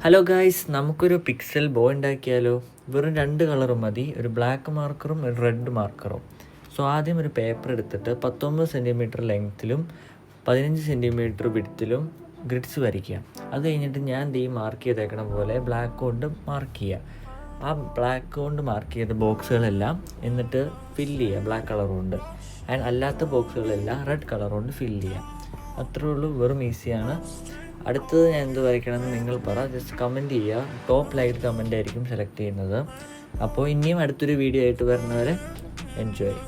Hello guys, നമുക്കൊരു pixel ബോ ഉണ്ടാക്കിയാലോ? വെറും 2 കളറും മതി, ഒരു ബ്ലാക്ക് മാർക്കറും ഒരു റെഡ് മാർക്കറും. സോ ആദ്യം ഒരു പേപ്പർ എടുത്തിട്ട് 19 സെൻറ്റിമീറ്റർ ലെങ്ത്തിലും 15 സെൻറ്റിമീറ്റർ വിഡ്ത്തിലും ഗ്രിഡ്സ് വരയ്ക്കുക. അത് കഴിഞ്ഞിട്ട് ഞാൻ മാർക്ക് ചെയ്തേക്കണ പോലെ ബ്ലാക്ക് കൊണ്ട് മാർക്ക് ചെയ്യുക. ആ ബ്ലാക്ക് കൊണ്ട് മാർക്ക് ചെയ്ത ബോക്സുകളെല്ലാം എന്നിട്ട് ഫില്ല് ചെയ്യുക ബ്ലാക്ക് കളർ കൊണ്ട്. ആൻഡ് അല്ലാത്ത ബോക്സുകളെല്ലാം റെഡ് കളർ കൊണ്ട് ഫില്ല് ചെയ്യുക. അത്രേ ഉള്ളൂ, വെറും ഈസിയാണ്. അടുത്തത് ഞാൻ എന്ത് വരയ്ക്കണമെന്ന് നിങ്ങൾ പറ, ജസ്റ്റ് കമൻറ്റ് ചെയ്യുക. ടോപ്പ് ലൈറ്റ് കമൻ്റ് ആയിരിക്കും സെലക്ട് ചെയ്യുന്നത്. അപ്പോൾ ഇനിയും അടുത്തൊരു വീഡിയോ ആയിട്ട് വരുന്നവരെ എൻജോയ്.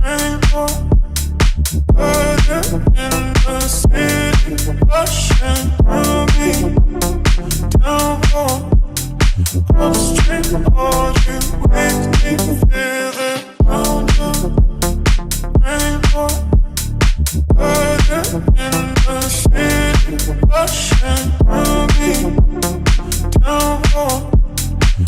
Rainbow.